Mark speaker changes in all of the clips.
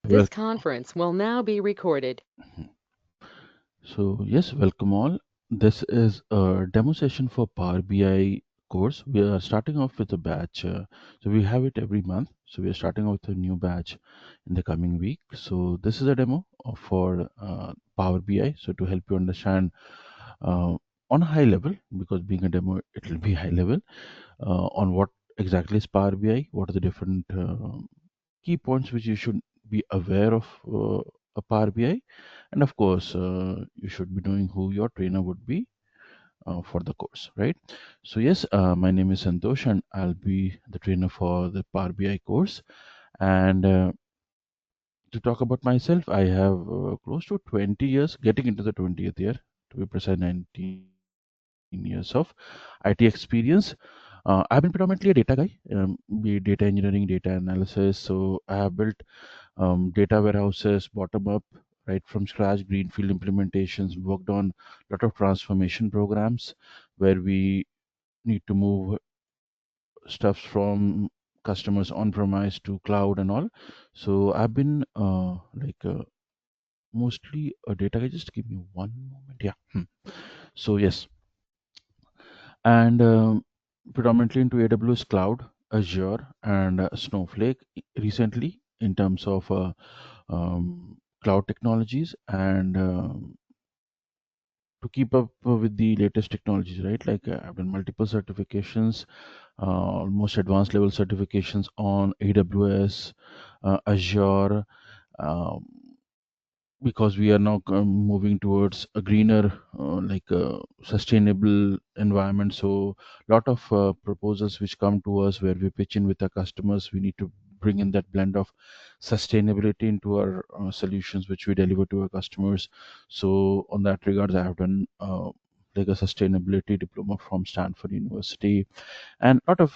Speaker 1: This
Speaker 2: Well,
Speaker 1: conference will now be recorded.
Speaker 2: so yes, welcome all. This is a demo session for Power BI course. We are starting off with a batch. So we have it every month. So we are starting off with a new batch in the coming week. So this is a demo for Power BI. So to help you understand uh, on a high level, because being a demo, it will be high level on what exactly is Power BI, what are the different key points which you should be aware of a Power BI, and of course, you should be knowing who your trainer would be for the course, right? So yes, my name is Santosh, and I'll be the trainer for the Power BI course. And to talk about myself, I have close to 20 years, getting into the 20th year, to be precise, 19 years of IT experience. I've been predominantly a data guy, be it data engineering, data analysis. So I have built data warehouses bottom up, right from scratch, greenfield implementations, worked on a lot of transformation programs where we need to move stuff from customers on premise to cloud and all. So I've been mostly a data guy. Just give me one moment. Yeah. So yes, and predominantly into AWS Cloud, Azure, and Snowflake recently in terms of cloud technologies and to keep up with the latest technologies, right? Like I've done multiple certifications, almost advanced level certifications on AWS, Azure, um, because we are now moving towards a greener sustainable environment. So lot of proposals which come to us where we pitch in with our customers, we need to bring in that blend of sustainability into our solutions which we deliver to our customers. So on that regards, I have done like a sustainability diploma from Stanford University, and a lot of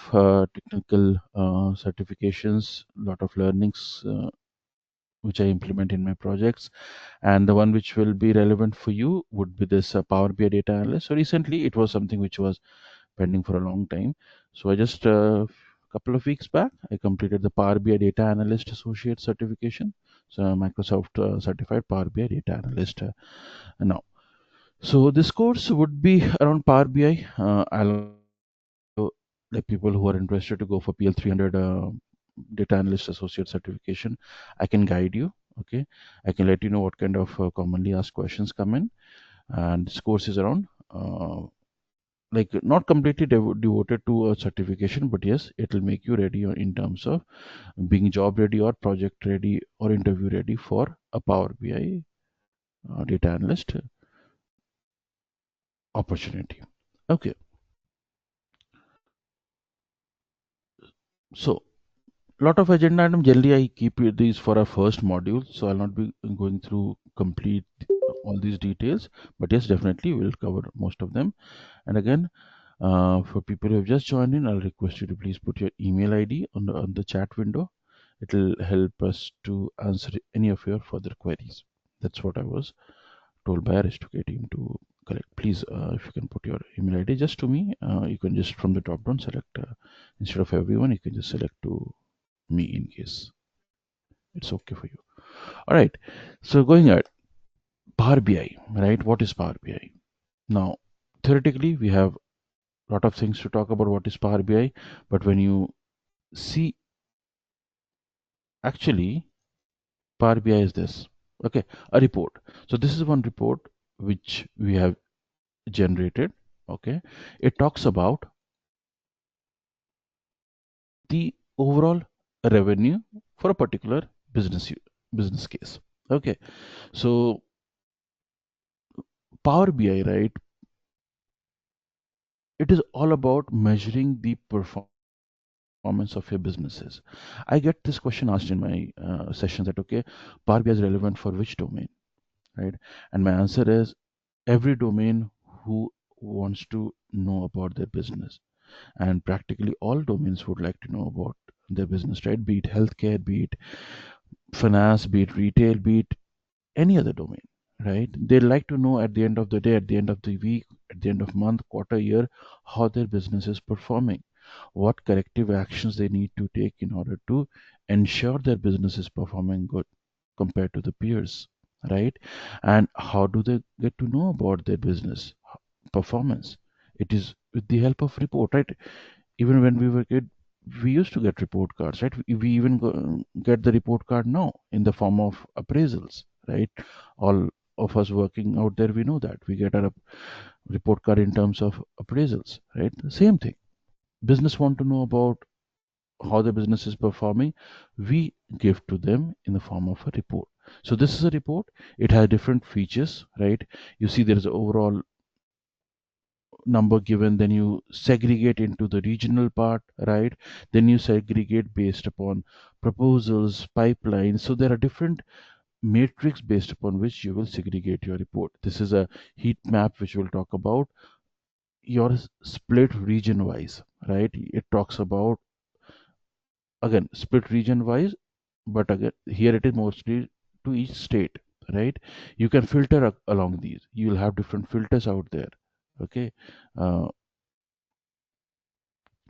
Speaker 2: technical certifications, lot of learnings which I implement in my projects. And the one which will be relevant for you would be this Power BI data analyst. So recently it was something which was pending for a long time. So I just couple of weeks back I completed the Power BI data analyst associate certification. So Microsoft certified Power BI data analyst now. So this course would be around Power BI. I'll also like people who are interested to go for PL300 data analyst associate certification. I can guide you. Okay, I can let you know what kind of commonly asked questions come in, and this course is around like not completely devoted to a certification, but yes, it will make you ready in terms of being job ready or project ready or interview ready for a Power BI data analyst opportunity. Okay, so lot of agenda item. Generally, I keep these for our first module, so I'll not be going through complete all these details. But yes, definitely we'll cover most of them. And again, for people who have just joined in, I'll request you to please put your email ID on the chat window. It will help us to answer any of your further queries. That's what I was told by our H2K team to collect. Please, if you can put your email ID just to me, you can just from the drop down select instead of everyone, you can just select to me in case it's okay for you. All right. So going ahead, Power BI, right? What is Power BI? Now, theoretically, we have a lot of things to talk about what is Power BI, but when you see actually Power BI is this. Okay, a report. So this is one report which we have generated. Okay, it talks about the overall revenue for a particular business case. Okay, so Power BI, right? It is all about measuring the performance of your businesses. I get this question asked in my sessions that okay, Power BI is relevant for which domain, right? And my answer is every domain who wants to know about their business, and practically all domains would like to know about their business, right? Be it healthcare, be it finance, be it retail, be it any other domain, right? They like to know at the end of the day, at the end of the week, at the end of month, quarter, year, how their business is performing, what corrective actions they need to take in order to ensure their business is performing good. compared to the peers, right? And how do they get to know about their business performance? It is with the help of report, right? Even when we were kid, we used to get report cards, right? We even get the report card now in the form of appraisals, right? All of us working out there, we know that we get our report card in terms of appraisals, right? The same thing. Business want to know about how the business is performing, we give to them in the form of a report. So this is a report. It has different features, right? You see there is an overall number given, then you segregate into the regional part, right? Then you segregate based upon proposals, pipelines. So there are different matrix based upon which you will segregate your report. This is a heat map which we'll talk about your split region wise, right? It talks about, again, split region wise, but again here it is mostly to each state, right? You can filter along these, you'll have different filters out there. Okay.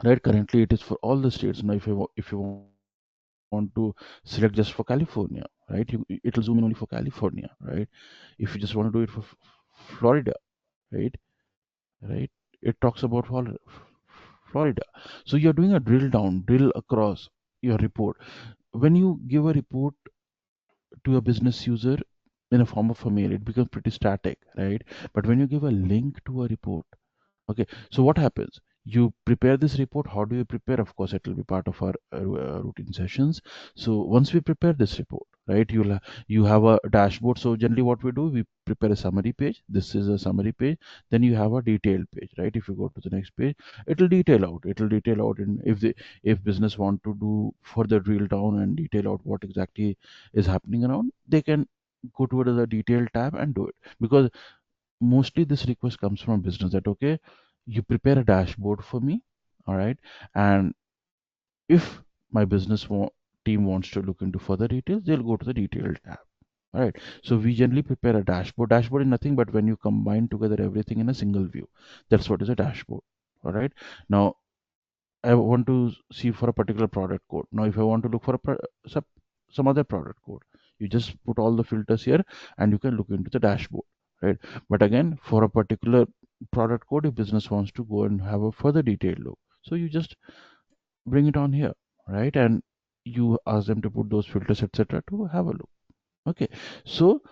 Speaker 2: Right, currently it is for all the states. Now if you want to select just for California, right, it will zoom in only for California, right? If you just want to do it for Florida, right, right, it talks about Florida. So you're doing a drill across your report. When you give a report to a business user in a form of a mail, it becomes pretty static, right? But when you give a link to a report, okay, so what happens? You prepare this report. How do you prepare? Of course, it will be part of our routine sessions. So once we prepare this report, right, you have a dashboard. So generally, what we do, we prepare a summary page. This is a summary page. Then you have a detailed page, right? If you go to the next page, it will detail out. It will detail out, and if business want to do further drill down and detail out what exactly is happening around, they can go to the detailed tab and do it, because mostly this request comes from business that, okay, you prepare a dashboard for me, all right, and if my team wants to look into further details, they'll go to the detailed tab. All right, so we generally prepare a dashboard is nothing but when you combine together everything in a single view, that's what is a dashboard. All right, now I want to see for a particular product code. Now, if I want to look for some other product code, you just put all the filters here and you can look into the dashboard, right? But again, for a particular product code, if business wants to go and have a further detailed look, so you just bring it on here, right? And you ask them to put those filters, etc., to have a look. Okay, so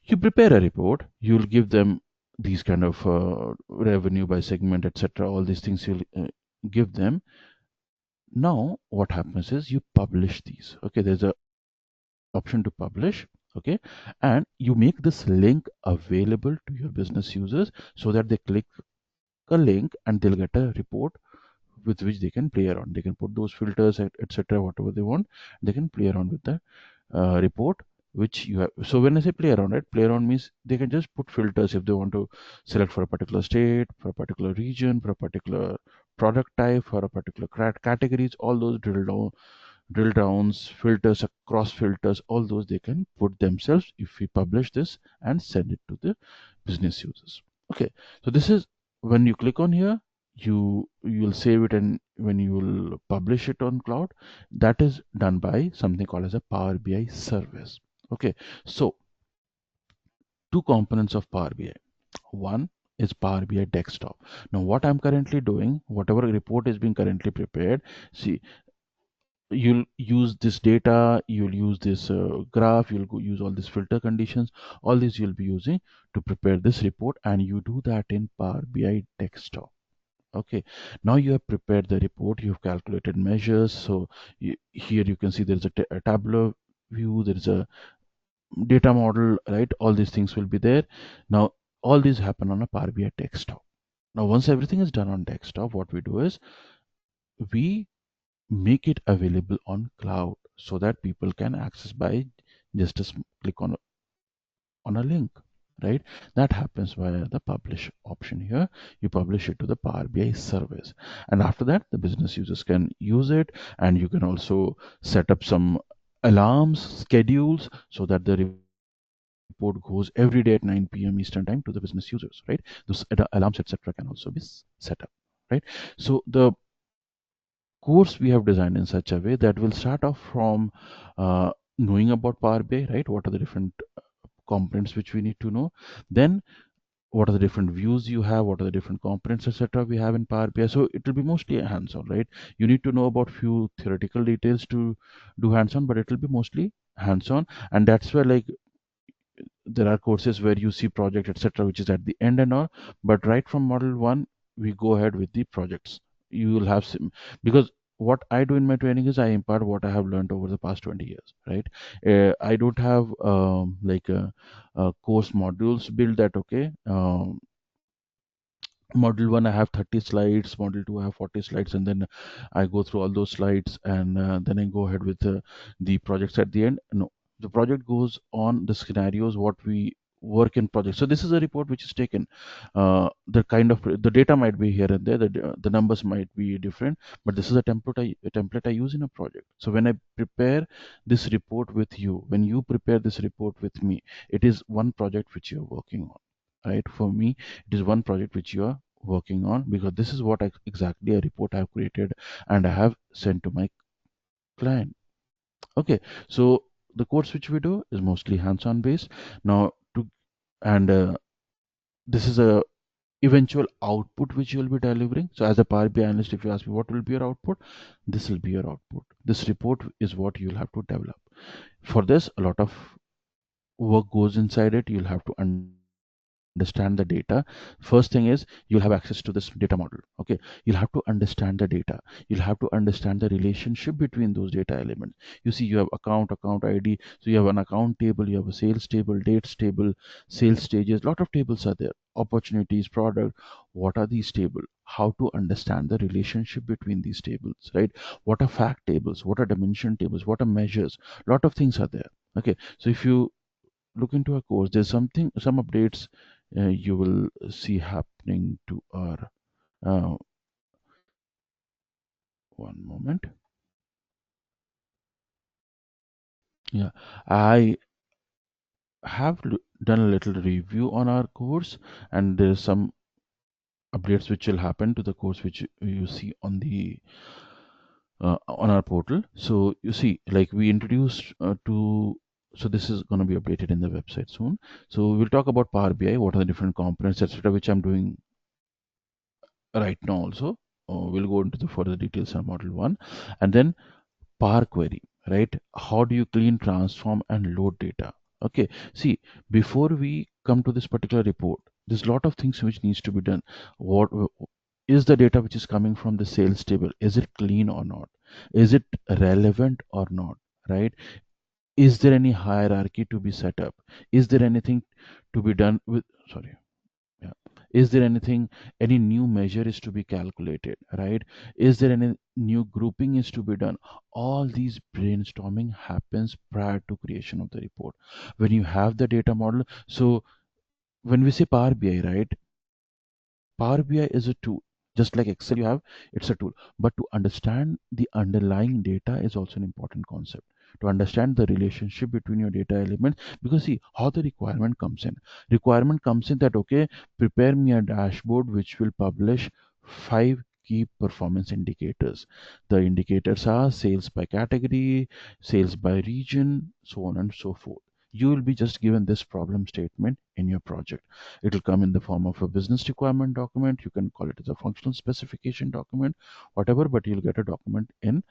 Speaker 2: you prepare a report, you'll give them these kind of revenue by segment, etc., all these things you'll give them. Now what happens is you publish these. Okay, there's a option to publish. Okay, and you make this link available to your business users so that they click a link and they'll get a report with which they can play around. They can put those filters, etc., whatever they want. They can play around with the report which you have. So when I say play around, right, play around means they can just put filters if they want to select for a particular state, for a particular region, for a particular product type, for a particular categories. All those drill downs, filters, across filters, all those they can put themselves if we publish this and send it to the business users. Okay, so this is when you click on here, you'll save it, and when you will publish it on cloud, that is done by something called as a Power BI service. Okay, so two components of Power BI. One is Power BI desktop. Now what I'm currently doing, whatever report is being currently prepared, see, you'll use this data, you'll use this graph, use all these filter conditions, all these you'll be using to prepare this report, and you do that in Power BI desktop. Okay, now you have prepared the report, you've calculated measures. So here you can see there's a tabular view, there is a data model, right? All these things will be there. Now all these happen on a Power BI desktop. Now once everything is done on desktop, what we do is we make it available on cloud so that people can access by just a click on a link, right? That happens via the publish option here. You publish it to the Power BI service, and after that the business users can use it, and you can also set up some alarms, schedules, so that the report goes every day at 9 p.m. Eastern time to the business users, right? Those alarms, etc., can also be set up, right? So the course we have designed in such a way that will start off from knowing about Power BI, right? What are the different components which we need to know? Then what are the different views you have, what are the different components, etc. we have in Power BI. So it will be mostly hands-on, right? You need to know about few theoretical details to do hands-on, but it will be mostly hands-on. And that's where, like, there are courses where you see project, etc., which is at the end and all. But right from model one, we go ahead with the projects. You will have because what I do in my training is I impart what I have learned over the past 20 years, right? I don't have like course modules built that, okay, module 1 I have 30 slides, module 2 I have 40 slides, and then I go through all those slides, and then I go ahead with the projects at the end. No, the project goes on the scenarios what we work in project. So this is a report which is taken, the kind of the data might be here and there, the numbers might be different, but this is a template I use in a project. So when I prepare this report with you, when you prepare this report with me, it is one project which you're working on, right? For me, it is one project which you are working on, because this is what exactly a report I have created and I have sent to my client. Okay, so the course which we do is mostly hands-on based. Now, to and this is a eventual output which you will be delivering. So as a Power BI analyst, if you ask me what will be your output, this will be your output. This report is what you'll have to develop. For this, a lot of work goes inside it. You'll have to understand the data. First thing is you'll have access to this data model. Okay, you'll have to understand the data. You'll have to understand the relationship between those data elements. You see, you have account ID. So you have an account table, you have a sales table, dates table, sales stages. Lot of tables are there. Opportunities, product. What are these tables? How to understand the relationship between these tables, right? What are fact tables? What are dimension tables? What are measures? Lot of things are there. Okay, so if you look into a course, there's some updates you will see happening to our uh, one moment. Yeah, I have done a little review on our course, and there's some updates which will happen to the course which you see on our portal. So you see, like, we introduced to so this is going to be updated in the website soon. So we'll talk about Power BI, what are the different components, etc., which I'm doing right now also. We'll go into the further details on model 1, and then Power Query, right? How do you clean, transform, and load data? Okay, see, before we come to this particular report, there's a lot of things which needs to be done. What is the data which is coming from the sales table? Is it clean or not? Is it relevant or not? Right? Is there any hierarchy to be set up? Is there anything to be done with? Sorry. Yeah. Is there anything, any new measure is to be calculated, right? Is there any new grouping is to be done? All these brainstorming happens prior to creation of the report. When you have the data model, so when we say Power BI, right? Power BI is a tool. Just like Excel you have, it's a tool. But to understand the underlying data is also an important concept. To understand the relationship between your data elements, because see how the requirement comes in. Requirement comes in that, okay, prepare me a dashboard which will publish 5 key performance indicators. The indicators are sales by category, sales by region, so on and so forth. You will be just given this problem statement in your project. It will come in the form of a business requirement document. You can call it as a functional specification document, whatever, but you'll get a document in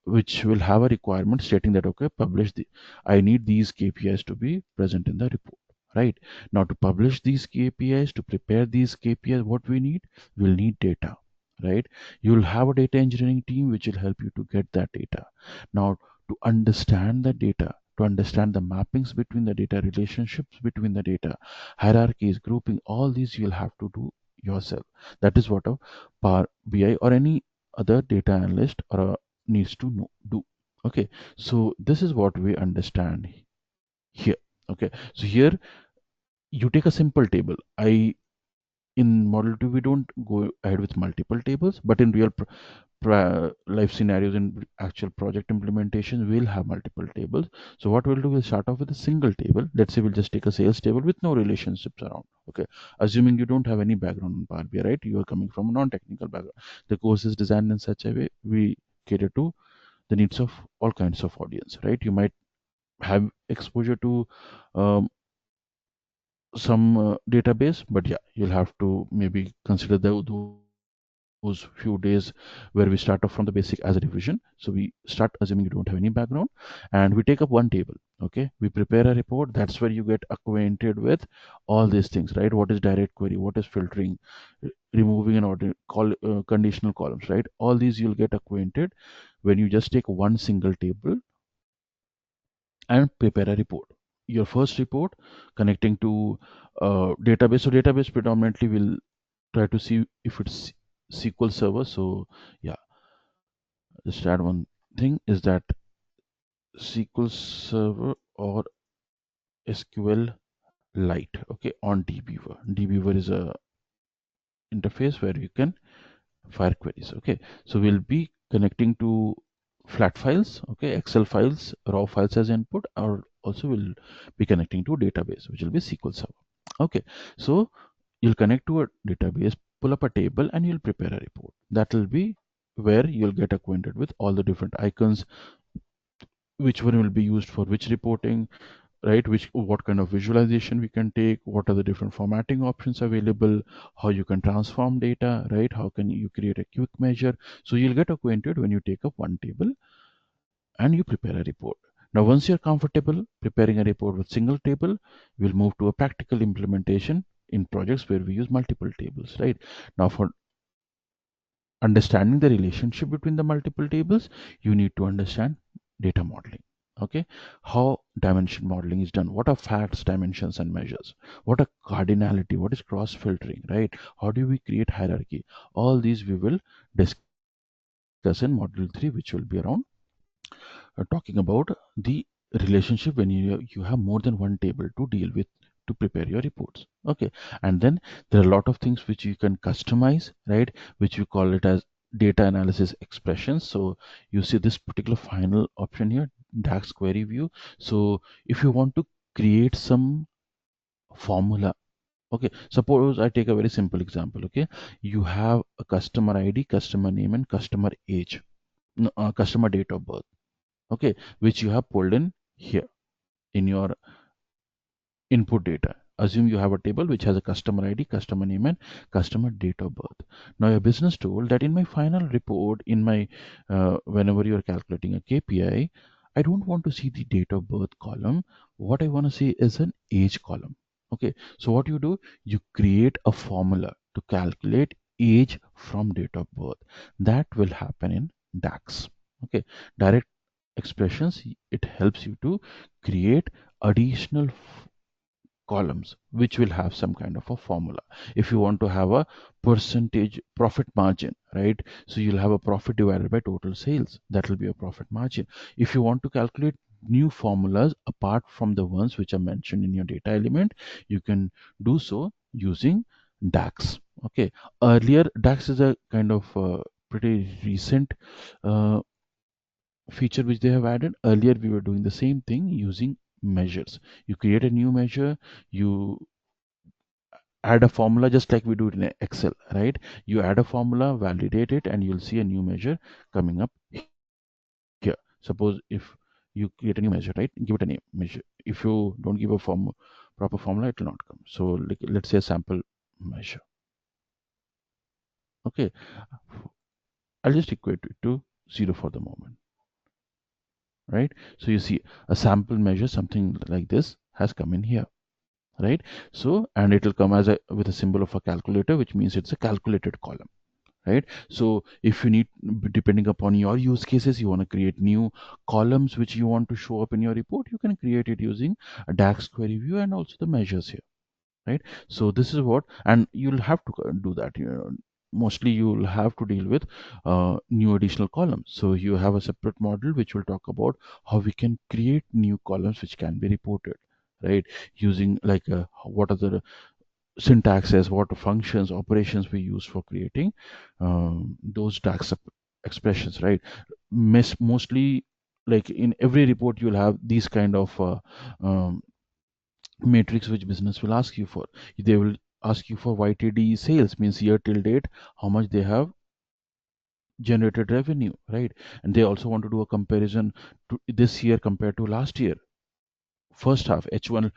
Speaker 2: which will have a requirement stating that, okay, publish the, I need these KPIs to be present in the report. Right now, to publish these KPIs, to prepare these KPIs, what we need, we'll need data. Right, you'll have a data engineering team which will help you to get that data. Now, to understand the data, to understand the mappings between the data, relationships between the data, hierarchies, grouping, all these you'll have to do yourself. That is what a Power BI or any other data analyst or a needs to know do. Okay, so this is what we understand here. Okay, so here you take a simple table. I In model 2 we don't go ahead with multiple tables, but in real life scenarios, in actual project implementation, we'll have multiple tables. So what we'll do, we'll start off with a single table. Let's say we'll just take a sales table with no relationships around. Okay, assuming you don't have any background in Power BI, right? You are coming from a non-technical background. The course is designed in such a way we cater to the needs of all kinds of audience, right? You might have exposure to um, some database, but yeah, you'll have to maybe consider those few days where we start off from the basic as a revision. So we start assuming you don't have any background, and we take up one table. Okay, we prepare a report. That's where you get acquainted with all these things, right? What is direct query, what is filtering, removing an order conditional columns, right? All these you'll get acquainted when you just take one single table and prepare a report. Your first report connecting to database. So database predominantly will try to see if it's SQL Server. So yeah, just add one thing is that SQL Server or SQL Lite. Okay, on dbeaver. Dbeaver is a interface where you can fire queries. Okay, so we'll be connecting to flat files, okay, Excel files, raw files as input, or also will be connecting to database, which will be SQL Server. Okay, so you'll connect to a database, pull up a table, and you'll prepare a report. That will be where you'll get acquainted with all the different icons, which one will be used for which reporting, right? Which what kind of visualization we can take, what are the different formatting options available, how you can transform data, right? How can you create a quick measure? So you'll get acquainted when you take up one table and you prepare a report. Now once you're comfortable preparing a report with single table, we'll move to a practical implementation in projects where we use multiple tables, right? Now for understanding the relationship between the multiple tables, you need to understand data modeling. Okay, how dimension modeling is done, what are facts, dimensions, and measures, what are cardinality, what is cross filtering, right? How do we create hierarchy? All these we will discuss in module 3, which will be around talking about the relationship when you have more than one table to deal with to prepare your reports. Okay, and then there are a lot of things which you can customize, right? Which we call it as data analysis expressions. So you see this particular final option here, DAX query view. So if you want to create some formula, okay, suppose I take a very simple example. Okay, you have a customer ID, customer name, and customer age, no, customer date of birth, okay, which you have pulled in here in your input data. Assume you have a table which has a customer ID, customer name, and customer date of birth. Now your business told that in my final report, in my whenever you are calculating a KPI, I don't want to see the date of birth column. What I want to see is an age column. Okay, so what you do, you create a formula to calculate age from date of birth. That will happen in DAX. Okay, direct expressions. It helps you to create additional columns which will have some kind of a formula. If you want to have a percentage profit margin, right? So you'll have a profit divided by total sales. That will be a profit margin. If you want to calculate new formulas apart from the ones which are mentioned in your data element, you can do so using DAX. Okay, earlier DAX is a kind of pretty recent uh, feature which they have added. Earlier we were doing the same thing using measures. You create a new measure, you add a formula just like we do in Excel, right? You add a formula, validate it, and you'll see a new measure coming up here. Suppose if you create a new measure, right? Give it a name measure. If you don't give a proper formula, it will not come. So like, let's say a sample measure. Okay, I'll just equate it to 0 for the moment, right? So you see a sample measure, something like this has come in here, right? So, and it will come as a with a symbol of a calculator, which means it's a calculated column, right? So if you need, depending upon your use cases, you want to create new columns which you want to show up in your report, you can create it using a DAX query view and also the measures here, right? So this is what, and you'll have to do that, you know, mostly you'll have to deal with new additional columns. So you have a separate model which will talk about how we can create new columns which can be reported, right? Using like what are the syntaxes, what functions, operations we use for creating those DAX expressions, right? Mostly, like in every report, you'll have these kind of um, matrix which business will ask you for. They will ask you for YTD sales, means year till date, how much they have generated revenue, right? And they also want to do a comparison to this year compared to last year. first half H1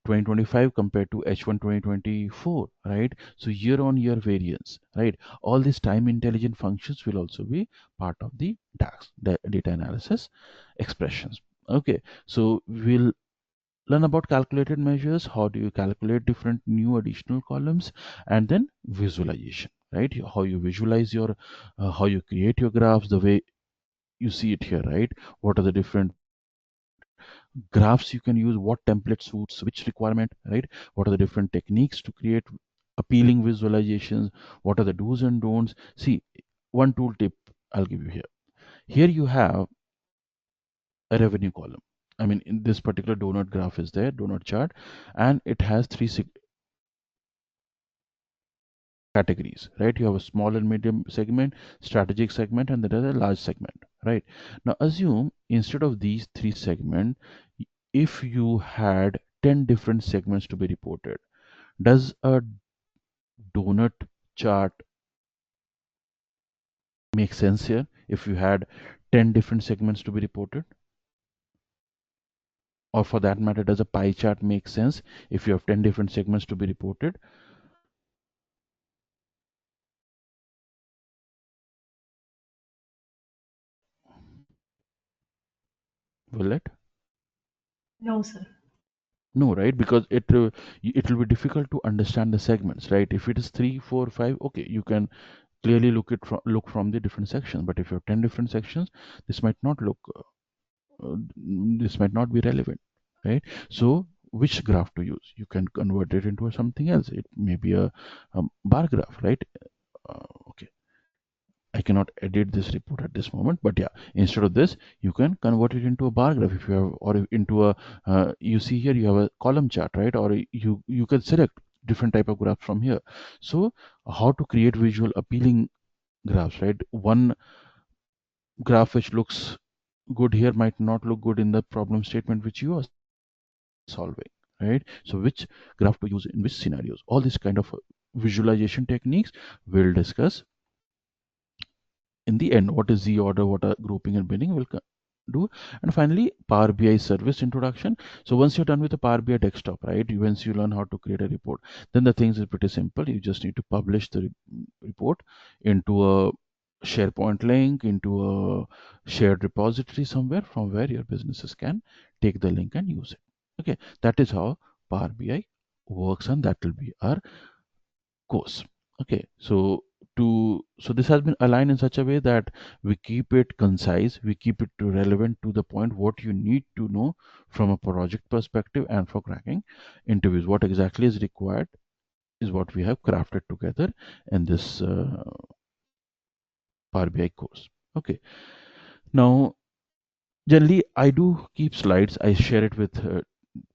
Speaker 2: 2025 compared to H1 2024, right? So year on year variance, right? All these time intelligent functions will also be part of the DAX, data analysis expressions. Okay, so we'll learn about calculated measures. How do you calculate different new additional columns? And then visualization, right? How you visualize your, how you create your graphs, the way you see it here, right? What are the different graphs you can use, what template suits which requirement, right? What are the different techniques to create appealing visualizations? What are the do's and don'ts? See, one tool tip I'll give you here. Here you have a revenue column. I mean, in this particular donut graph is there, donut chart, and it has three categories, right? You have a small and medium segment, strategic segment, and there is a large segment, right? Now assume instead of these three segments, if you had 10 different segments to be reported, does a donut chart make sense here? If you had 10 different segments to be reported, or for that matter, does a pie chart make sense if you have 10 different segments to be reported? Will it?
Speaker 3: No, sir.
Speaker 2: No, right? Because it will be difficult to understand the segments, right? If it is 3, 4, 5, okay, you can clearly look from the different sections. But if you have 10 different sections, this might not look this might not be relevant, right? So which graph to use? You can convert it into something else. It may be a bar graph, right? Okay, I cannot edit this report at this moment, but yeah, instead of this, you can convert it into a bar graph if you have, or into a, you see here you have a column chart, right? Or you can select different type of graphs from here. So how to create visual appealing graphs, right? One graph which looks good here might not look good in the problem statement which you are solving, right? So which graph to use in which scenarios? All these kind of visualization techniques we'll discuss in the end. What is z order, what are grouping and binning, we'll do. And finally, Power BI service introduction. So once you're done with the Power BI desktop, right, once you learn how to create a report, then the things is pretty simple. You just need to publish the report into a SharePoint link, into a shared repository somewhere from where your businesses can take the link and use it. Okay, that is how Power BI works, and that will be our course. Okay, so this has been aligned in such a way that we keep it concise, we keep it to relevant to the point what you need to know from a project perspective, and for cracking interviews what exactly is required is what we have crafted together in this Power BI course. Okay, now generally I do keep slides. I share it with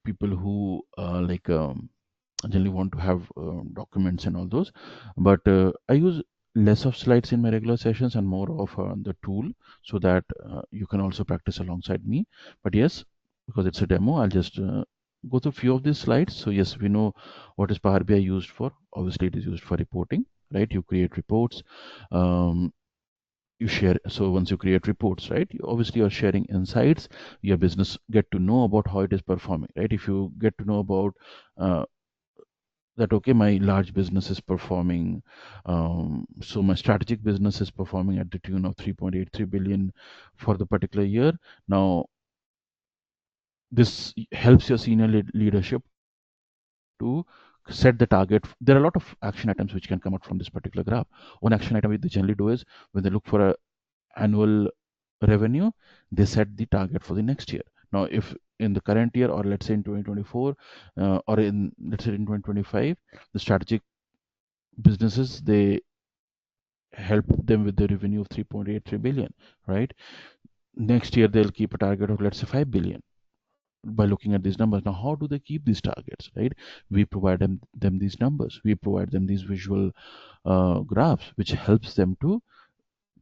Speaker 2: people who generally want to have documents and all those, but I use less of slides in my regular sessions and more of the tool, so that you can also practice alongside me. But yes, because it's a demo, I'll just go through a few of these slides. So yes, we know what is Power BI used for. Obviously it is used for reporting, right? You create reports, um, you share. So once you create reports, right, obviously you're sharing insights. Your business get to know about how it is performing, right? If you get to know about uh, that, okay, my large business is performing, so my strategic business is performing at the tune of 3.83 billion for the particular year. Now this helps your senior leadership to set the target. There are a lot of action items which can come out from this particular graph. One action item which they generally do is when they look for a annual revenue, they set the target for the next year. Now if in the current year, or let's say in 2024, or in let's say in 2025, the strategic businesses, they help them with the revenue of 3.83 billion, right? Next year they'll keep a target of, let's say, 5 billion by looking at these numbers. Now how do they keep these targets, right? We provide them these numbers, we provide them these visual graphs which helps them to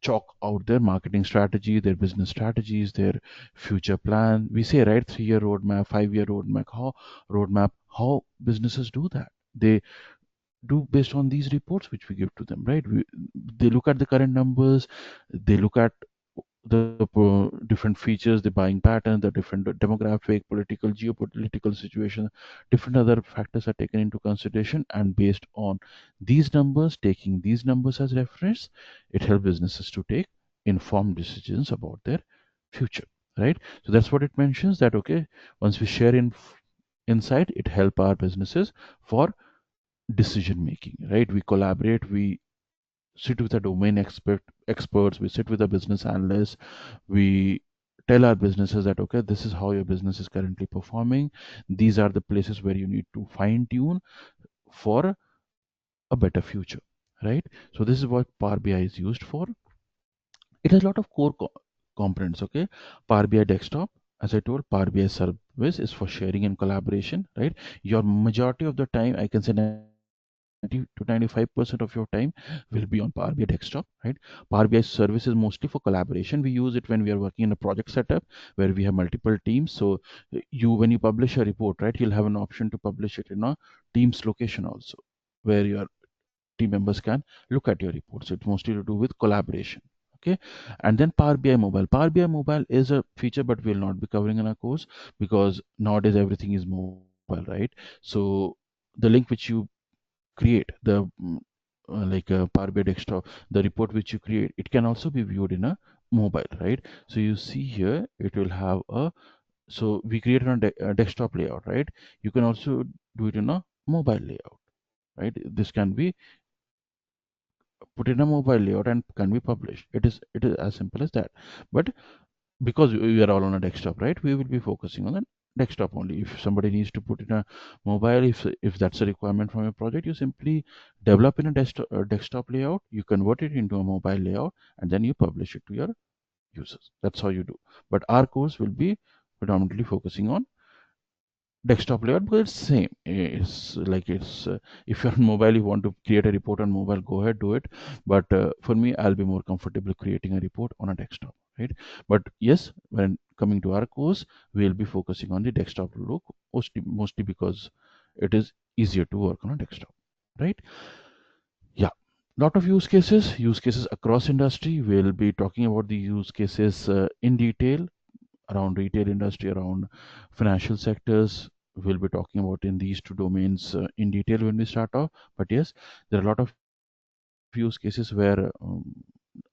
Speaker 2: chalk out their marketing strategy, their business strategies, their future plan. We say, right, 3-year roadmap, 5-year roadmap, how businesses do that. They do based on these reports which we give to them, right? They look at the current numbers, they look at different features, the buying pattern, the different demographic, political, geopolitical situation, different other factors are taken into consideration, and based on these numbers, taking these numbers as reference, it helps businesses to take informed decisions about their future, right? So that's what it mentions, that okay, once we share insight, it help our businesses for decision making, right? We collaborate, we sit with a domain experts, we sit with a business analyst, we tell our businesses that okay, this is how your business is currently performing, these are the places where you need to fine tune for a better future, right? So this is what Power BI is used for. It has a lot of core components. Okay, Power BI desktop, as I told, Power BI service is for sharing and collaboration, right? Your majority of the time, I can say 90 to 95% of your time will be on Power BI desktop, right? Power BI service is mostly for collaboration. We use it when we are working in a project setup where we have multiple teams. So you, when you publish a report, right, you'll have an option to publish it in a Teams location also, where your team members can look at your reports. It's mostly to do with collaboration. Okay, and then Power BI Mobile. Power BI Mobile is a feature, but we'll not be covering in our course because nowadays everything is mobile, right? So the link which you create, the Power BI desktop, the report which you create, it can also be viewed in a mobile, right? So you see here, it will have a, so we created a desktop layout, right? You can also do it in a mobile layout, right? This can be put in a mobile layout and can be published. It is as simple as that. But because we are all on a desktop, right, we will be focusing on the desktop only. If somebody needs to put in a mobile, if that's a requirement from your project, you simply develop in a desktop layout, you convert it into a mobile layout, and then you publish it to your users. That's how you do. But our course will be predominantly focusing on desktop layout because it's same. It's if you're on mobile, you want to create a report on mobile, go ahead, do it. But for me, I'll be more comfortable creating a report on a desktop, right? But yes, when coming to our course, we'll be focusing on the desktop look, mostly because it is easier to work on a desktop, right? Yeah, lot of use cases across industry. We'll be talking about the use cases in detail around retail industry, around financial sectors. We'll be talking about in these two domains in detail when we start off. But yes, there are a lot of use cases where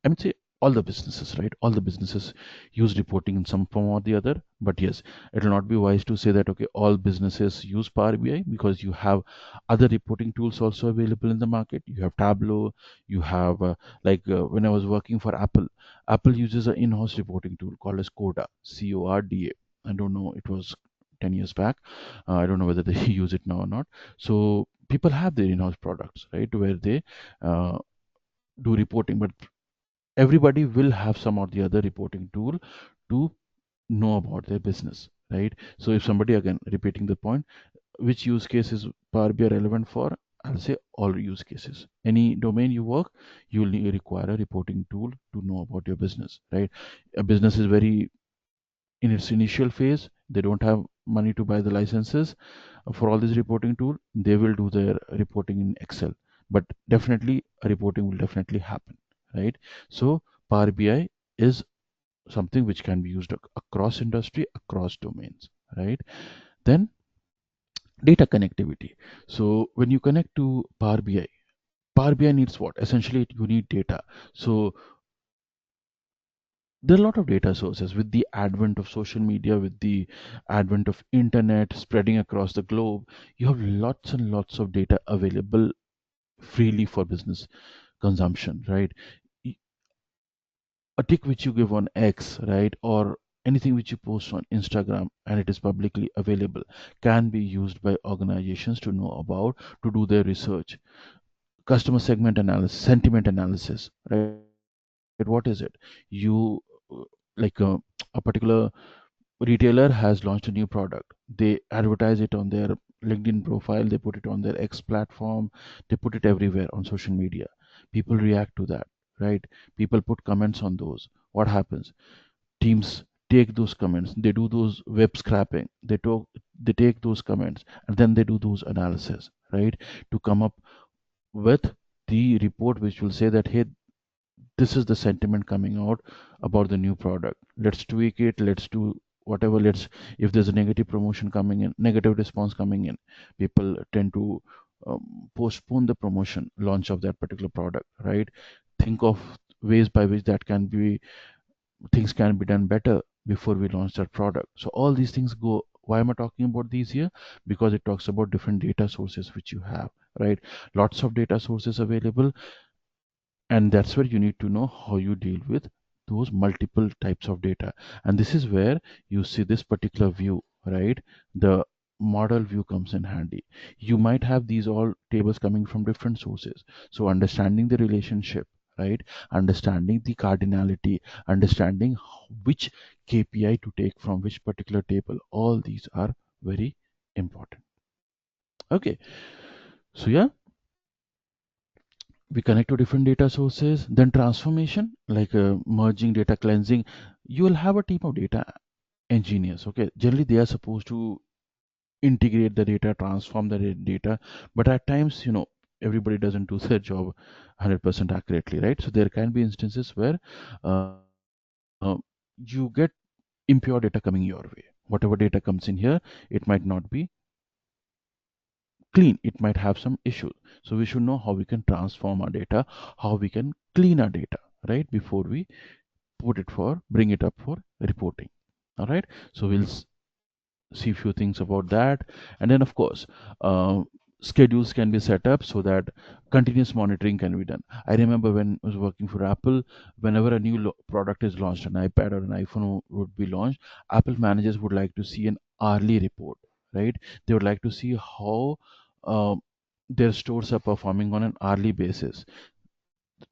Speaker 2: I would say all the businesses, right? All the businesses use reporting in some form or the other. But yes, it will not be wise to say that okay, all businesses use Power BI, because you have other reporting tools also available in the market. You have Tableau, you have when I was working for Apple, Apple uses an in-house reporting tool called as Coda, CORDA. I don't know, it was 10 years back. I don't know whether they use it now or not. So people have their in-house products, right, where they uh, do reporting, but everybody will have some or the other reporting tool to know about their business, right? So if somebody, again repeating the point, which use case is Power BI relevant for? I'll say all use cases. Any domain you work, you'll require a reporting tool to know about your business, right? A business is very in its initial phase, they don't have money to buy the licenses for all this reporting tool. They will do their reporting in Excel, but definitely a reporting will definitely happen, right? So Power BI is something which can be used across industry, across domains, right? Then data connectivity. So when you connect to Power BI, Power BI needs what? Essentially, you need data. So there are a lot of data sources with the advent of social media, with the advent of internet spreading across the globe. You have lots and lots of data available freely for business consumption, right? Y- a tick which you give on X, right, or anything which you post on Instagram and it is publicly available, can be used by organizations to know about, to do their research. Customer segment analysis, sentiment analysis, right? What is it? You a particular retailer has launched a new product. They advertise it on their LinkedIn profile, they put it on their X platform, they put it everywhere on social media. People react to that, right? People put comments on those. What happens? Teams take those comments, they do those web scraping, they take those comments, and then they do those analysis, right, to come up with the report which will say that hey, this is the sentiment coming out about the new product. Let's tweak it. Let's do whatever. Let's, if there's a negative promotion coming in, negative response coming in, people tend to postpone the promotion launch of that particular product, right? Think of ways by which that can be, things can be done better before we launch that product. So all these things go. Why am I talking about these here? Because it talks about different data sources which you have, right? Lots of data sources available, and that's where you need to know how you deal with those multiple types of data. And this is where you see this particular view, right? The model view comes in handy. You might have these all tables coming from different sources, so understanding the relationship, right? Understanding the cardinality, understanding which KPI to take from which particular table, all these are very important. Okay, so yeah, we connect to different data sources. Then transformation, like merging, data cleansing. You will have a team of data engineers. Okay, generally they are supposed to integrate the data, transform the data, but at times, everybody doesn't do their job 100% accurately, right? So there can be instances where you get impure data coming your way. Whatever data comes in here, it might not be clean, it might have some issues. So we should know how we can transform our data, how we can clean our data, right, before we bring it up for reporting. All right, so we'll see a few things about that. And then of course, uh, schedules can be set up so that continuous monitoring can be done. I remember when I was working for Apple, whenever a new product is launched, an iPad or an iPhone would be launched, Apple managers would like to see an hourly report, right? They would like to see how uh, their stores are performing on an hourly basis.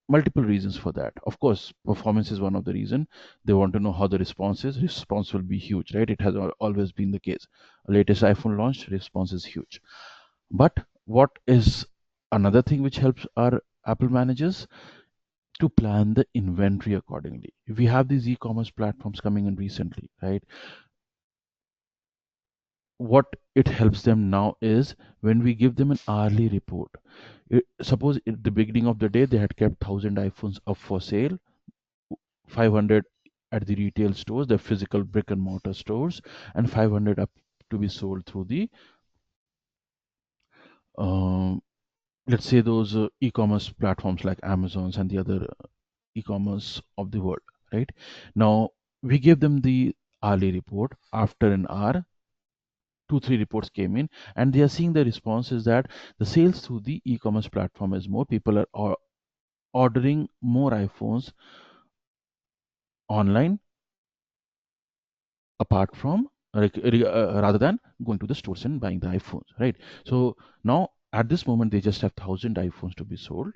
Speaker 2: Multiple reasons for that. Of course, performance is one of the reason. They want to know how the response is. Response will be huge, right? It has always been the case. Latest iPhone launch, response is huge. But what is another thing which helps our Apple managers to plan the inventory accordingly? We have these e-commerce platforms coming in recently, right? What it helps them now is when we give them an hourly report. Suppose at the beginning of the day they had kept 1,000 iPhones up for sale, 500 at the retail stores, the physical brick and mortar stores, and 500 up to be sold through the, um, let's say, those e-commerce platforms like Amazon's and the other e-commerce of the world, right? Now we give them the hourly report. After an hour, 2 3 reports came in, and they are seeing the response is that the sales through the e-commerce platform is more. People are ordering more iPhones online, apart from rather than going to the stores and buying the iPhones, right? So now at this moment they just have 1,000 iPhones to be sold.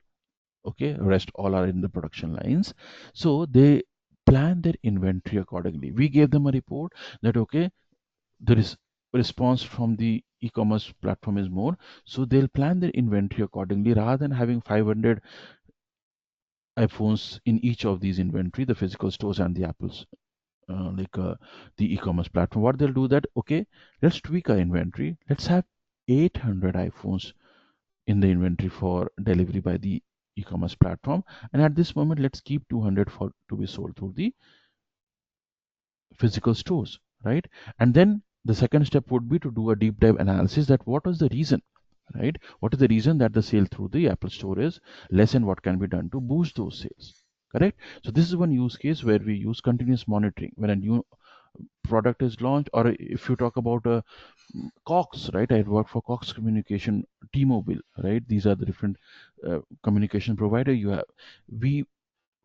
Speaker 2: Okay, rest all are in the production lines. So they plan their inventory accordingly. We gave them a report that okay, there is response from the e-commerce platform is more, so they'll plan their inventory accordingly. Rather than having 500 iPhones in each of these inventory, the physical stores and the Apples, the e-commerce platform, what they'll do that okay, let's tweak our inventory. Let's have 800 iPhones in the inventory for delivery by the e-commerce platform, and at this moment let's keep 200 for to be sold through the physical stores, right? And then the second step would be to do a deep dive analysis that what was the reason, right? What is the reason that the sale through the Apple store is less, and what can be done to boost those sales, correct? So this is one use case where we use continuous monitoring when a new product is launched. Or if you talk about Cox, right? I work for Cox Communication, T-Mobile, right? These are the different communication provider you have. We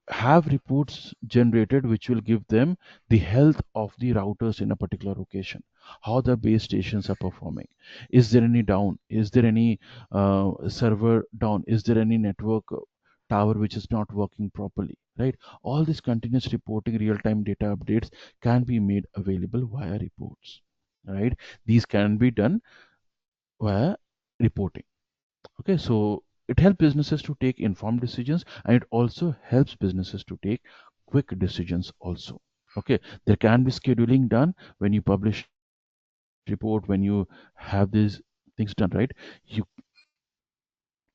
Speaker 2: have reports generated which will give them the health of the routers in a particular location, how the base stations are performing, is there any down, is there any server down, is there any network tower which is not working properly, right? All this continuous reporting, real-time data updates can be made available via reports, right? These can be done via reporting. Okay, so it helps businesses to take informed decisions, and it also helps businesses to take quick decisions also. Okay, there can be scheduling done when you publish report, when you have these things done, right? You,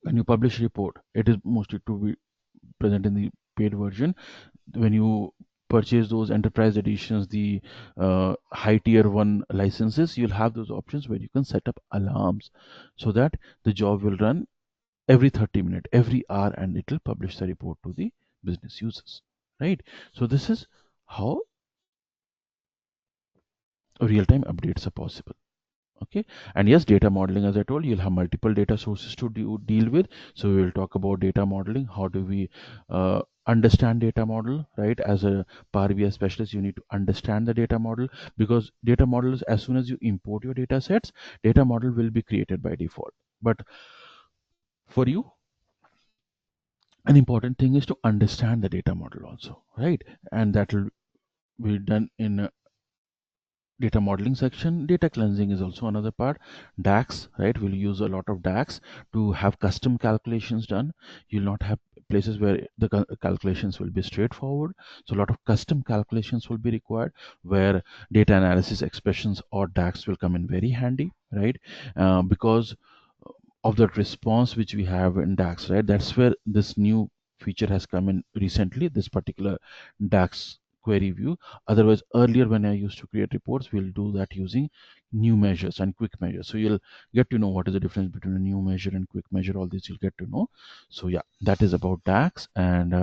Speaker 2: when you publish report, it is mostly to be present in the paid version. When you purchase those enterprise editions, the high tier one licenses, you'll have those options where you can set up alarms so that the job will run every 30 minutes, every hour, and it will publish the report to the business users, right? So this is how real-time updates are possible. Okay, and yes, data modeling, as I told you, you'll have multiple data sources to deal with. So we will talk about data modeling. How do we understand data model, right? As a Power BI specialist, you need to understand the data model, because data models, as soon as you import your data sets, data model will be created by default. But for you, an important thing is to understand the data model also, right? And that will be done in data modeling section. Data cleansing is also another part. DAX, right? We'll use a lot of DAX to have custom calculations done. You'll not have places where the calculations will be straightforward. So a lot of custom calculations will be required, where data analysis expressions or DAX will come in very handy, right? Because of that response which we have in DAX, right? That's where this new feature has come in recently, this particular DAX query view. Otherwise, earlier when I used to create reports, we'll do that using new measures and quick measures. So you'll get to know what is the difference between a new measure and quick measure. All this you'll get to know. So yeah, that is about DAX and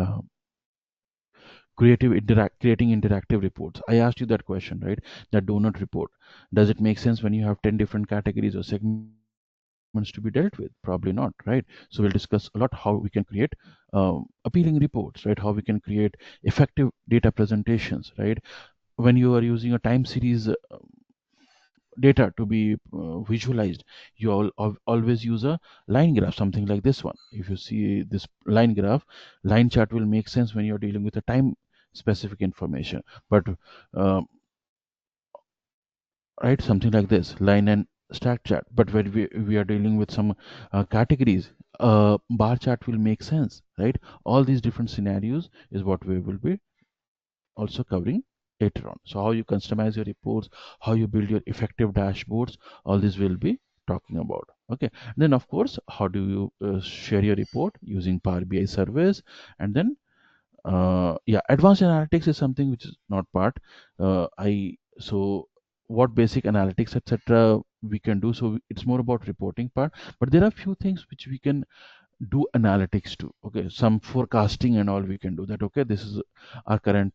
Speaker 2: creating interactive reports. I asked you that question, right? That donut report. Does it make sense when you have 10 different categories or segments to be dealt with? Probably not, right? So we'll discuss a lot how we can create appealing reports, right? How we can create effective data presentations, right? When you are using a time series data to be visualized, you always use a line graph, something like this one. If you see this line graph, line chart will make sense when you're dealing with a time specific information. But uh, right, something like this, line and stack chart. But when we are dealing with some categories, bar chart will make sense, right? All these different scenarios is what we will be also covering later on. So how you customize your reports, how you build your effective dashboards, all this will be talking about. Okay, then of course, how do you share your report using Power BI service? And then yeah, advanced analytics is something which is not part. I so what basic analytics etc we can do. So it's more about reporting part, but there are few things which we can do analytics too. Okay, some forecasting and all we can do that. Okay, this is our current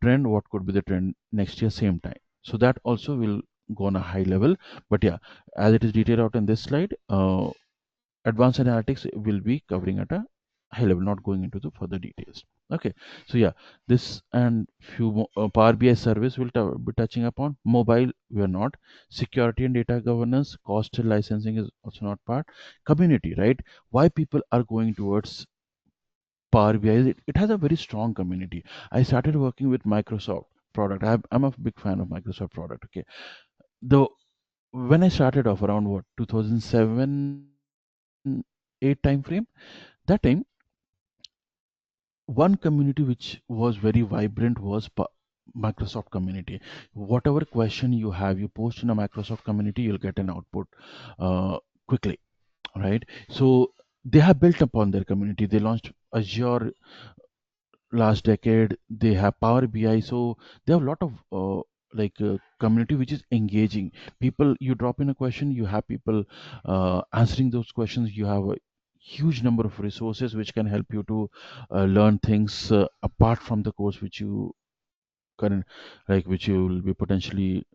Speaker 2: trend. What could be the trend next year same time? So that also will go on a high level. But yeah, as it is detailed out in this slide, advanced analytics will be covering at a high level, not going into the further details. Okay, so yeah, this and few more, Power BI service will be touching upon. Mobile we are not. Security and data governance, cost and licensing is also not part. Community, right? Why people are going towards Power BI is it has a very strong community. I started working with Microsoft product. I'm a big fan of Microsoft product. Okay, though when I started off around what 2007 8 time frame, that time one community which was very vibrant was Microsoft community. Whatever question you have, you post in a Microsoft community, you'll get an output quickly, right? So they have built upon their community. They launched Azure last decade. They have Power BI. So they have a lot of community which is engaging. People, you drop in a question, you have people answering those questions. You have a huge number of resources which can help you to learn things apart from the course which you current which you will be potentially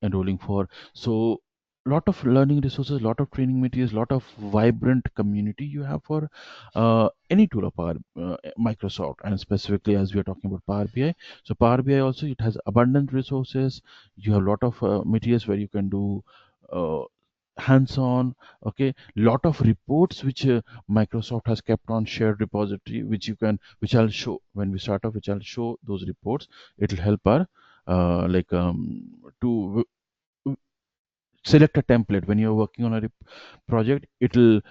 Speaker 2: enrolling for. So lot of learning resources, lot of training materials, lot of vibrant community you have for any tool of Power Microsoft, and specifically as we are talking about Power BI. So Power BI also, it has abundant resources. You have a lot of materials where you can do uh, hands-on. Okay, lot of reports which Microsoft has kept on shared repository, which you can, which I'll show when we start off, which I'll show those reports. It'll help our to select a template when you're working on a project. It'll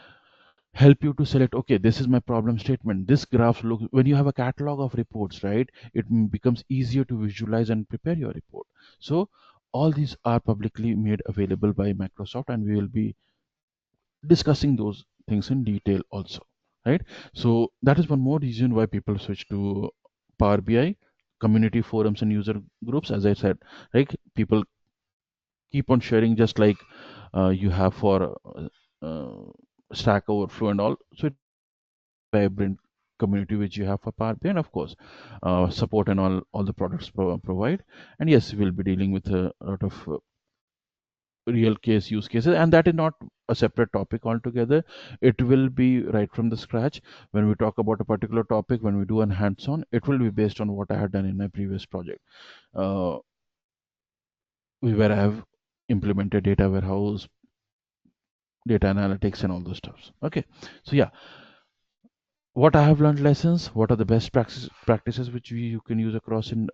Speaker 2: help you to select, okay, this is my problem statement. This graph looks, when you have a catalog of reports, right, it becomes easier to visualize and prepare your report. So all these are publicly made available by Microsoft, and we will be discussing those things in detail also, right? So that is one more reason why people switch to Power BI. community forums and user groups, as I said, right? People keep on sharing, just like you have for Stack Overflow and all. So it will be a vibrant community which you have for Power BI, and of course, support and all the products provide. And yes, we'll be dealing with a lot of real case use cases, and that is not a separate topic altogether. It will be right from the scratch. When we talk about a particular topic, when we do an hands-on, it will be based on what I had done in my previous project, uh, where I have implemented data warehouse, data analytics, and all those stuffs. Okay, so yeah, what I have learned lessons, what are the best practices which you can use across in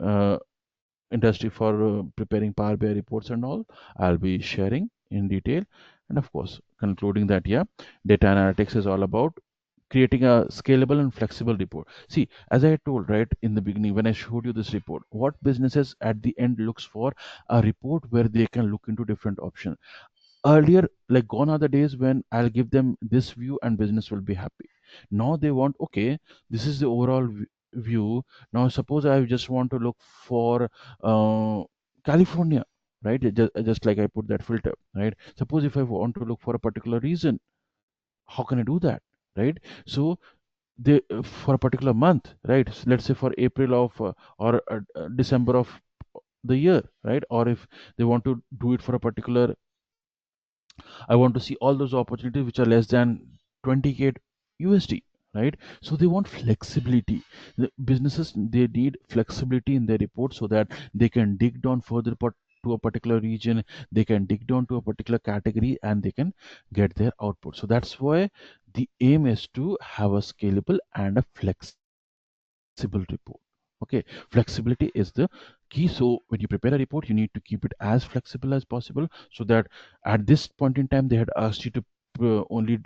Speaker 2: industry for preparing Power BI reports and all, I'll be sharing in detail. And of course, concluding that, yeah, data analytics is all about creating a scalable and flexible report. See, as I told right in the beginning, when I showed you this report, what businesses at the end looks for a report where they can look into different options. Earlier, like gone are the days when I'll give them this view and business will be happy. Now they want, okay, this is the overall view. Now suppose I just want to look for California, right? Just like I put that filter, right? Suppose if I want to look for a particular reason, how can I do that, right? So they for a particular month, right? So let's say for April of or December of the year, right? Or if they want to do it for a particular, I want to see all those opportunities which are less than 20K USD, right? So they want flexibility. The businesses, they need flexibility in their report so that they can dig down further to a particular region, they can dig down to a particular category, and they can get their output. So that's why the aim is to have a scalable and a flexible report. Okay, flexibility is the key. So when you prepare a report, you need to keep it as flexible as possible, so that at this point in time they had asked you to only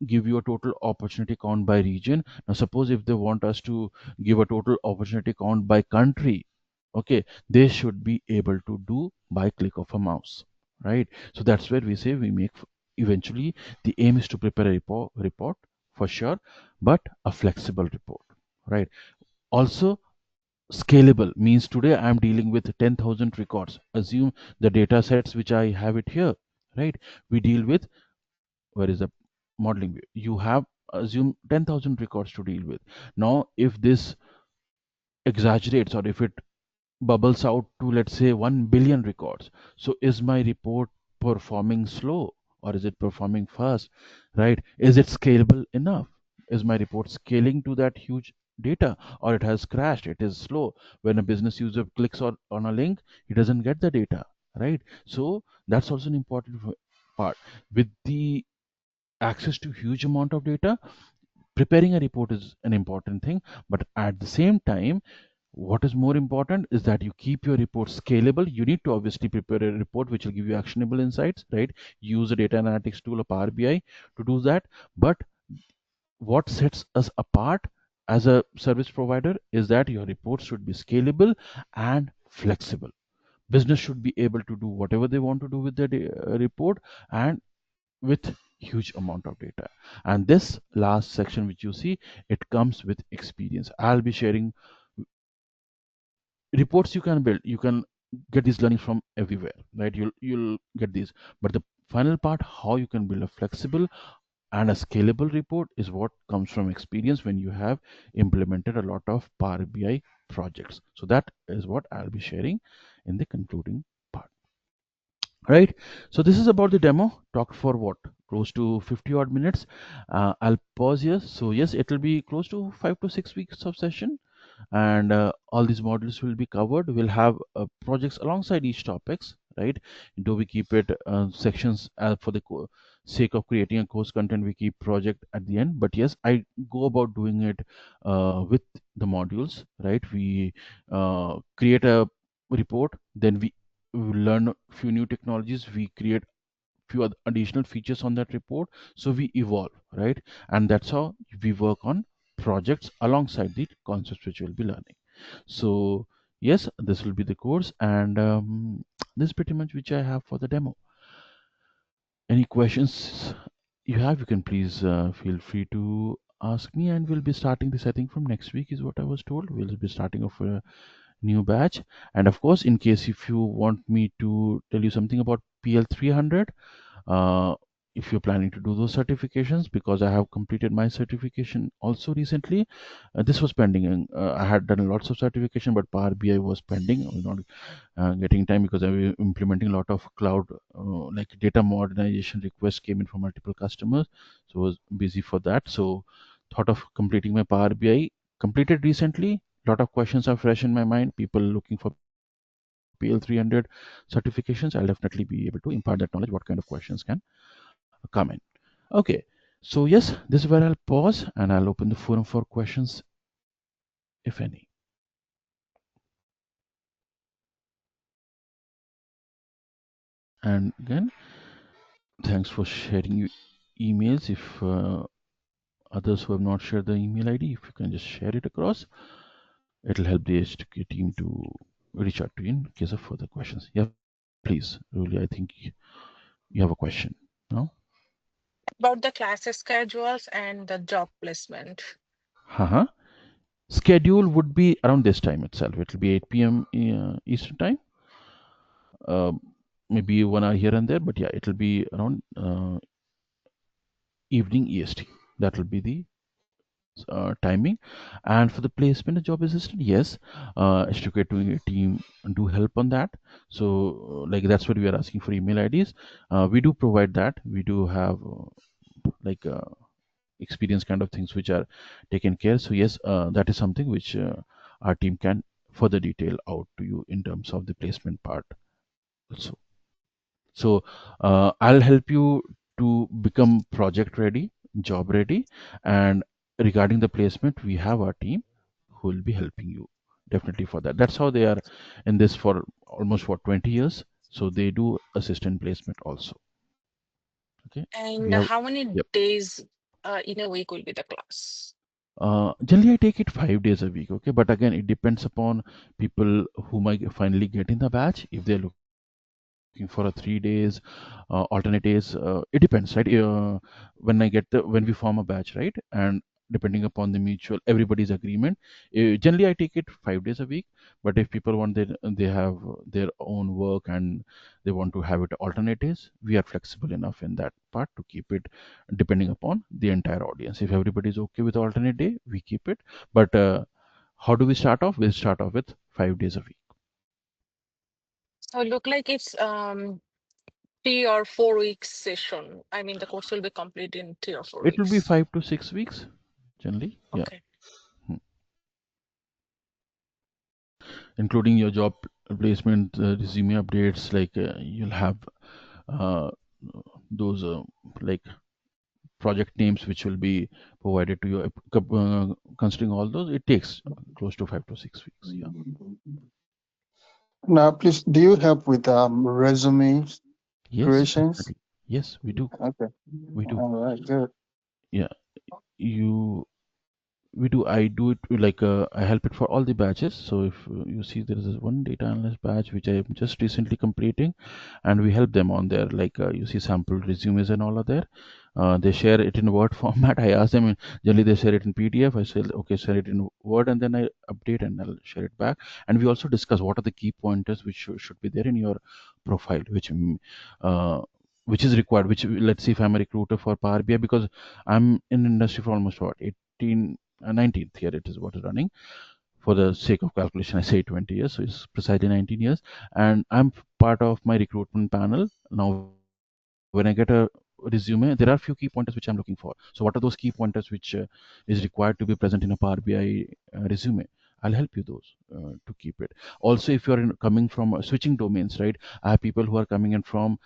Speaker 2: give you a total opportunity count by region. Now suppose if they want us to give a total opportunity count by country, okay, they should be able to do by click of a mouse, right? So that's where we say we make eventually the aim is to prepare a report for sure, but a flexible report, right? Also, scalable means today I'm dealing with 10,000 records. Assume the data sets which I have it here, right? We deal with, where is the modeling view? You have assume 10,000 records to deal with. Now, if this exaggerates or if it bubbles out to, let's say, 1 billion records, so is my report performing slow or is it performing fast, right? Is it scalable enough? Is my report scaling to that huge data, or it has crashed, it is slow? When a business user clicks on a link, he doesn't get the data, right? So that's also an important part. With the access to huge amount of data, preparing a report is an important thing, but at the same time, what is more important is that you keep your report scalable. You need to obviously prepare a report which will give you actionable insights, right? Use a data analytics tool or Power BI to do that. But what sets us apart as a service provider is that your reports should be scalable and flexible. Business should be able to do whatever they want to do with their report, and with huge amount of data. And this last section which you see, it comes with experience. I'll be sharing reports you can build. You can get these learnings from everywhere, right? You'll get these, but the final part, how you can build a flexible and a scalable report, is what comes from experience when you have implemented a lot of Power BI projects. So that is what I'll be sharing in the concluding part, right? So this is about the demo. Talked for what, close to 50 odd minutes. I'll pause here. So yes, it will be close to 5 to 6 weeks of session, and all these modules will be covered. We'll have projects alongside each topics, right? Do we keep it sections for the sake of creating a course content, we keep project at the end, but yes, I go about doing it with the modules, right? We create a report, then we learn a few new technologies, we create few additional features on that report, so we evolve, right? And that's how we work on projects alongside the concepts which we'll be learning. So yes, this will be the course, and this is pretty much which I have for the demo. Any questions you have, you can please feel free to ask me, and we'll be starting this, I think, from next week is what I was told. We'll be starting off a new batch. And of course, in case if you want me to tell you something about PL300, uh, if you're planning to do those certifications, because I have completed my certification also recently. This was pending, and I had done lots of certification, but Power BI was pending. I was not getting time because I was implementing a lot of cloud, like data modernization requests came in from multiple customers, so I was busy for that. So thought of completing my Power BI, completed recently. Lot of questions are fresh in my mind. People looking for PL300 certifications. I'll definitely be able to impart that knowledge. What kind of questions can come in? Okay. So yes, this is where I'll pause and I'll open the forum for questions, if any. And again, thanks for sharing your emails. If others who have not shared the email ID, if you can just share it across, it'll help the H2K team to reach out to you in case of further questions. Yeah, please, Ruli, I think you have a question. No?
Speaker 4: About the classes schedules and the job placement.
Speaker 2: Uh-huh. Schedule would be around this time itself. It'll be 8 p.m. Eastern time. Uh, Maybe 1 hour here and there, but yeah, it'll be around evening EST. That'll be the timing. And for the placement of job assistant, yes, H2K team do help on that. So like that's what we are asking for email IDs. We do provide that. We do have like experience kind of things which are taken care. So yes, that is something which our team can further detail out to you in terms of the placement part also. So I'll help you to become project ready, job ready, and regarding the placement, we have our team who will be helping you definitely for that. That's how they are in this for almost for 20 years. So they do assistant placement also. Okay, we
Speaker 4: And
Speaker 2: have.
Speaker 4: how many
Speaker 2: Yep.
Speaker 4: days in a week will be the class?
Speaker 2: Generally, I take it 5 days a week. Okay, but again, it depends upon people who might finally get in the batch. If they're looking for a 3 days, alternate days, it depends, right? When we form a batch, right, and depending upon the mutual everybody's agreement, generally I take it 5 days a week. But if people want they have their own work and they want to have it alternate days, we are flexible enough in that part to keep it depending upon the entire audience. If everybody's okay with alternate day, we keep it. But how do we start off? We'll start off with 5 days a week.
Speaker 4: So look like it's 3 or 4 weeks session. I mean, the course will be complete in 3 or 4
Speaker 2: It will be
Speaker 4: weeks.
Speaker 2: 5 to 6 weeks generally. Yeah.
Speaker 4: Okay.
Speaker 2: Hmm. Including your job placement, resume updates, like you'll have uh, those like project names which will be provided to you. Considering all those, it takes close to 5 to 6 weeks. Yeah.
Speaker 5: Now, please, do you help with resumes
Speaker 2: Yes,
Speaker 5: creations?
Speaker 2: definitely. Yes, we do.
Speaker 5: Okay.
Speaker 2: We do.
Speaker 5: All right, good.
Speaker 2: Yeah. You we do I do it like I help it for all the batches. So if you see, there is this one data analyst batch which I am just recently completing, and we help them on there, like you see sample resumes and all are there. They share it in Word format. I ask them, generally they share it in PDF. I say okay, share it in Word, and then I update and I'll share it back. And we also discuss what are the key pointers which should be there in your profile, uh, which is required, which let's see if I'm a recruiter for Power BI, because I'm in industry for almost what 18 19th year it is what is running. For the sake of calculation, I say 20 years, so it's precisely 19 years. And I'm part of my recruitment panel. Now when I get a resume, there are a few key pointers which I'm looking for. So what are those key pointers which is required to be present in a Power BI resume? I'll help you those to keep it. Also, if you're coming from switching domains, right? I have people who are coming in from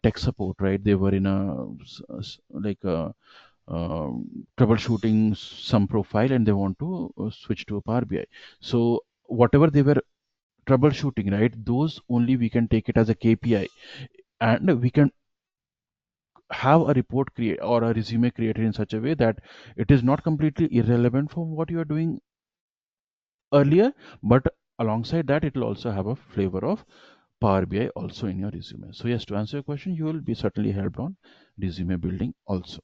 Speaker 2: tech support, right? They were in like a troubleshooting some profile, and they want to switch to a Power BI. So whatever they were troubleshooting, right, those only we can take it as a KPI, and we can have a report create or a resume created in such a way that it is not completely irrelevant from what you are doing earlier, but alongside that it will also have a flavor of Power BI also in your resume. So yes, to answer your question, you will be certainly helped on resume building also.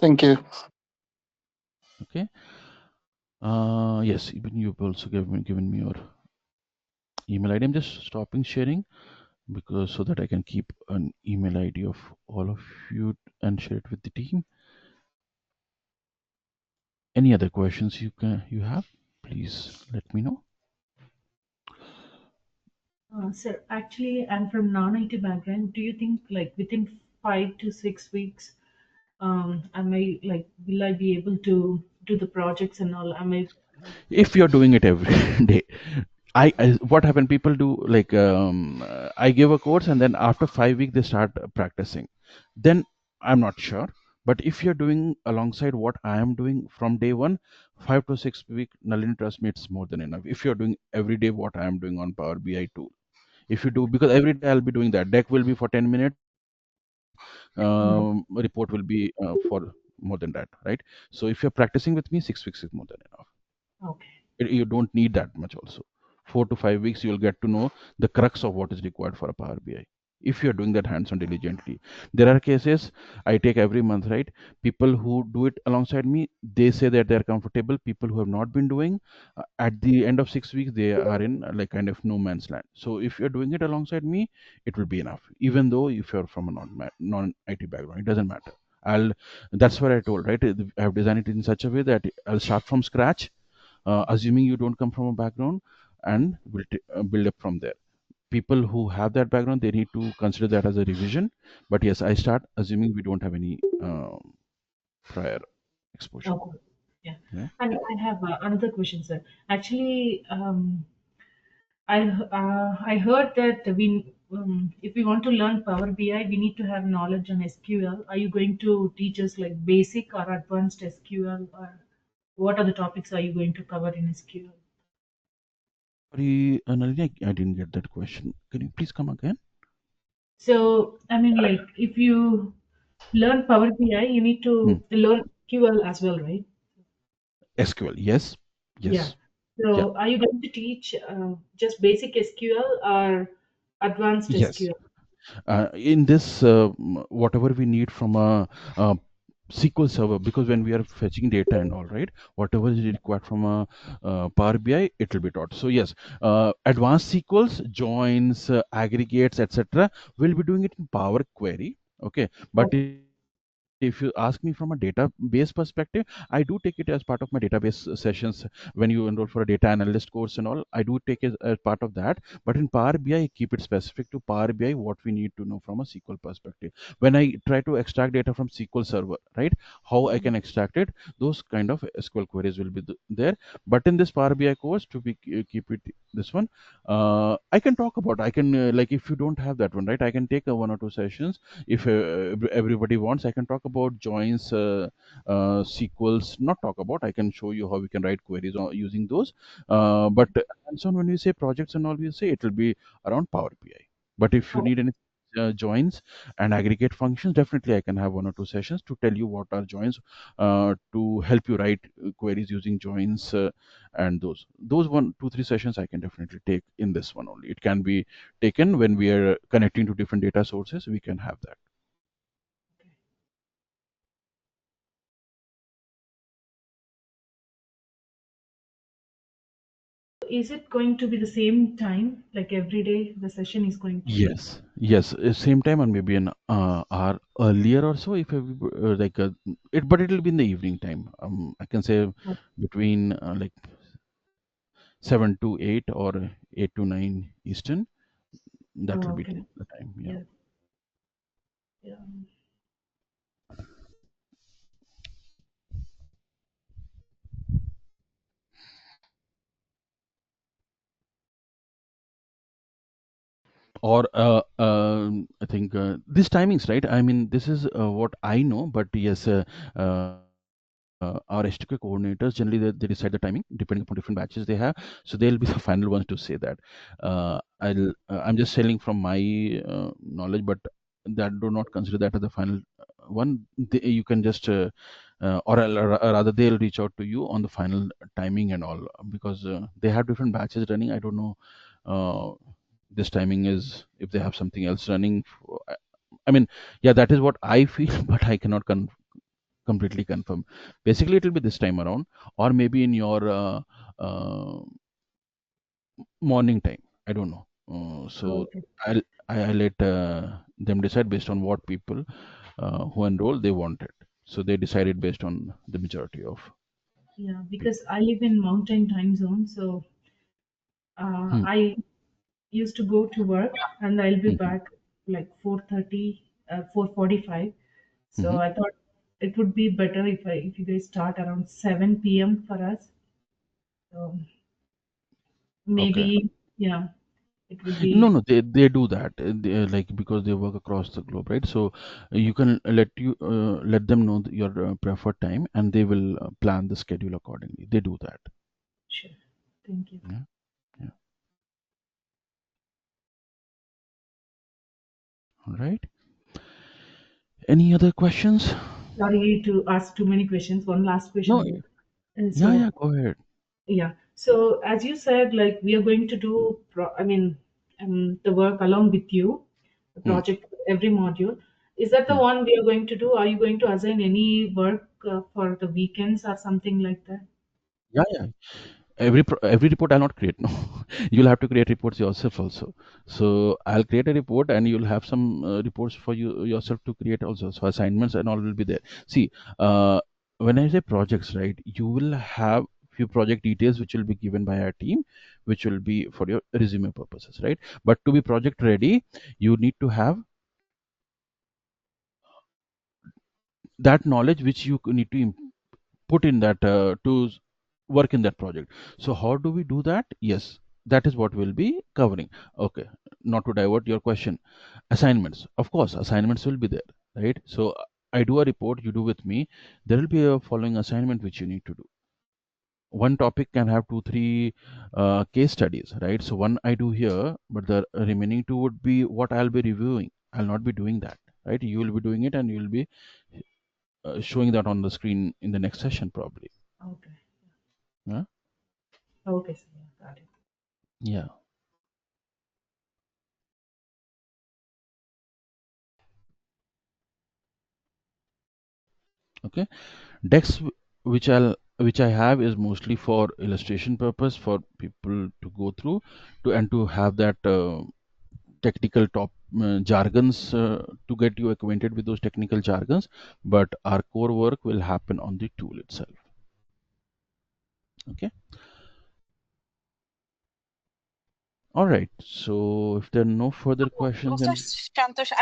Speaker 5: Thank you.
Speaker 2: Okay. Yes, even you've also given me your email ID. I'm just stopping sharing because so that I can keep an email ID of all of you and share it with the team. Any other questions you have? Please let me know.
Speaker 3: Sir, actually, I'm from non-IT background. Do you think like within 5 to 6 weeks, am I like will I be able to do the projects and all? Am I
Speaker 2: If you're doing it every day, I what happen? People do like I give a course and then after 5 weeks they start practicing. Then I'm not sure. But if you're doing alongside what I am doing from day one, 5 to 6 week, Nalini, trust me, it's more than enough. If you're doing every day what I am doing on Power BI tool, if you do, because every day I'll be doing that. Deck will be for 10 minutes.
Speaker 3: mm,
Speaker 2: Report will be for more than that, right? So if you're practicing with me, 6 weeks is more than enough.
Speaker 3: okay?
Speaker 2: You don't need that much also. 4 to 5 weeks you'll get to know the crux of what is required for a Power BI if you're doing that hands-on diligently. There are cases I take every month, right? People who do it alongside me, they say that they're comfortable. People who have not been doing, at the end of 6 weeks they are in like kind of no man's land. So if you're doing it alongside me, it will be enough, even though if you're from a non-IT background, it doesn't matter. I'll That's what I told, right? I have designed it in such a way that I'll start from scratch, assuming you don't come from a background, and build up from there. People who have that background, they need to consider that as a revision. But yes, I start assuming we don't have any prior exposure.
Speaker 3: Okay. Yeah.
Speaker 2: Yeah.
Speaker 3: And I have another question, sir. Actually, I heard that if we want to learn Power BI, we need to have knowledge on SQL. Are you going to teach us like basic or advanced SQL, or what are the topics are you going to cover in SQL?
Speaker 2: Sorry, Nalini, I didn't get that question. Can you please come again?
Speaker 3: So, I mean, like if you learn Power BI, you need
Speaker 2: Hmm.
Speaker 3: to learn SQL as well, right?
Speaker 2: SQL, yes,
Speaker 3: Yeah.
Speaker 2: yes, yeah,
Speaker 3: So, are you going to teach just basic SQL or advanced
Speaker 2: yes.
Speaker 3: SQL?
Speaker 2: In this, whatever we need from a SQL server, because when we are fetching data and all, right, whatever is required from a Power BI, it will be taught. So yes, advanced SQLs, joins, aggregates, etc., we'll be doing it in Power Query. Okay, but if you ask me from a database perspective, I do take it as part of my database sessions. When you enroll for a data analyst course and all, I do take it as part of that. But in Power BI, I keep it specific to Power BI, what we need to know from a SQL perspective. When I try to extract data from SQL Server, right, how I can extract it, those kind of SQL queries will be there. But in this Power BI course, to be keep it this one, I can talk about. I can like if you don't have that one, right, I can take a 1 or 2 sessions. If everybody wants, I can talk about joins, SQLs. Not talk about. I can show you how we can write queries using those. But hands on, when we say projects and all, we say it will be around Power BI. But if you
Speaker 3: Oh,
Speaker 2: need any joins and aggregate functions, definitely I can have 1 or 2 sessions to tell you what are joins, to help you write queries using joins, and those 1, 2, 3 sessions I can definitely take in this one only. It can be taken when we are connecting to different data sources. We can have that.
Speaker 3: is it going to be the same time? Like every day, the session is going to be.
Speaker 2: Yes, yes, same time, and maybe an hour earlier or so. If like it, but it'll be in the evening time. I can say
Speaker 3: Oh,
Speaker 2: between like 7 to 8 or 8 to 9 Eastern. That will be
Speaker 3: okay.
Speaker 2: the time. Yeah.
Speaker 3: Yeah. Yeah.
Speaker 2: Or I think these timings, right? I mean, this is what I know, but yes, our H2K coordinators generally they decide the timing depending upon different batches they have, so they'll be the final ones to say that. I'm just telling from my knowledge, but that do not consider that as the final one. You can just or rather they'll reach out to you on the final timing and all, because they have different batches running. I don't know this timing is if they have something else running. I mean, yeah, that is what I feel, but I cannot completely confirm. Basically, it will be this time around, or maybe in your morning time. I don't know. So
Speaker 3: Okay.
Speaker 2: I'll I let them decide based on what people who enroll they wanted. So they decided based on the majority of
Speaker 3: Yeah,
Speaker 2: people.
Speaker 3: because I live in mountain time zone, so
Speaker 2: Hmm.
Speaker 3: I used to go to work and I'll be
Speaker 2: Hmm.
Speaker 3: back like 4:30, 4:45. So
Speaker 2: Hmm.
Speaker 3: I thought it would be better if you guys start around 7 p.m. for us. So
Speaker 2: Okay.
Speaker 3: maybe, yeah, it would
Speaker 2: No,
Speaker 3: be
Speaker 2: no, they do that. They, like because they work across the globe, right? So you can let them know your preferred time, and they will plan the schedule accordingly. They do that.
Speaker 3: sure. Thank you.
Speaker 2: Yeah, yeah. All right. Any other questions?
Speaker 3: Sorry to ask too many questions. One last
Speaker 2: No.
Speaker 3: question though.
Speaker 2: Yeah, yeah.
Speaker 3: So
Speaker 2: Go ahead.
Speaker 3: yeah. So as you said, like we are going to do, the work along with you, the
Speaker 2: Hmm.
Speaker 3: project for every module. Is that the
Speaker 2: Hmm.
Speaker 3: one we are going to do? Are you going to assign any work for the weekends or something like that?
Speaker 2: Yeah, yeah. Every report I'll not create. No, you'll have to create reports yourself also. So I'll create a report, and you'll have some reports for you yourself to create also. So assignments and all will be there. See, when I say projects, right, you will have few project details which will be given by our team, which will be for your resume purposes, right? But to be project ready, you need to have that knowledge which you need to put in that work in that project. So how do we do that? Yes, that is what we'll be covering. Okay, not to divert your question. Assignments, of course, assignments will be there, right? So I do a report, you do with me. There will be a following assignment which you need to do. One topic can have two three case studies, right? So one I do here, but the remaining two would be what I'll be reviewing. I'll not be doing that, right? You will be doing it, and you will be showing that on the screen in the next session probably.
Speaker 3: Okay.
Speaker 2: Yeah.
Speaker 3: Okay, sir. Yeah, got it.
Speaker 2: Yeah. Okay. Decks which I have is mostly for illustration purpose for people to go through to and to have that technical top jargons to get you acquainted with those technical jargons. But our core work will happen on the tool itself. Okay. All right. So if there are no further questions,
Speaker 4: Mr.
Speaker 2: then
Speaker 4: Shantosh,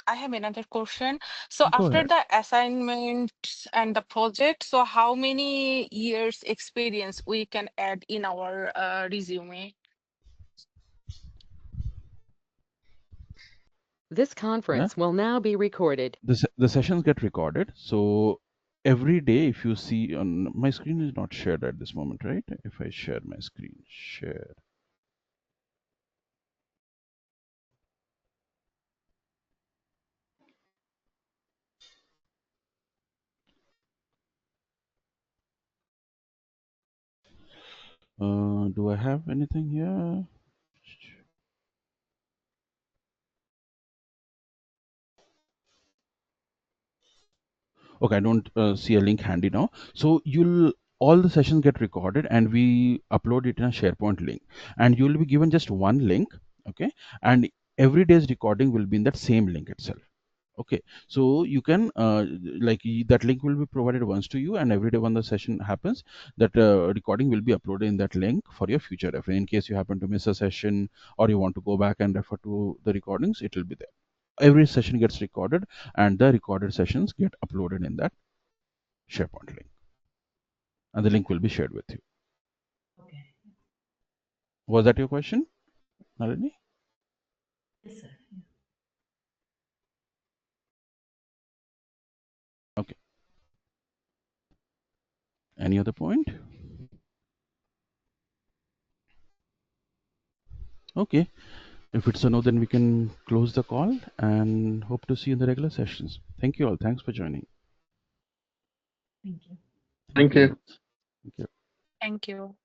Speaker 4: I have another question. So
Speaker 2: go
Speaker 4: after
Speaker 2: ahead.
Speaker 4: the assignments and the project, so how many years experience we can add in our resume?
Speaker 1: This
Speaker 2: Yeah.
Speaker 1: conference will now be recorded.
Speaker 2: The sessions get recorded. So every day, if you see on my screen is not shared at this moment, right? If I share my screen, share. Do I have anything here? Okay, I don't see a link handy now. So you'll all the sessions get recorded, and we upload it in a SharePoint link, and you'll be given just one link. Okay, and every day's recording will be in that same link itself. Okay, so you can that link will be provided once to you, and every day when the session happens, that recording will be uploaded in that link for your future reference. In case you happen to miss a session or you want to go back and refer to the recordings, it will be there. Every session gets recorded, and the recorded sessions get uploaded in that SharePoint link, and the link will be shared with you.
Speaker 3: Okay.
Speaker 2: Was that your question, Nalini?
Speaker 3: Yes, sir. Yeah.
Speaker 2: Okay. Any other point? Okay. If it's a no, then we can close the call and hope to see you in the regular sessions. Thank you all. Thanks for joining.
Speaker 3: Thank you.
Speaker 2: Thank
Speaker 5: Thank
Speaker 2: you.
Speaker 5: you.
Speaker 2: Thank you.
Speaker 4: Thank you.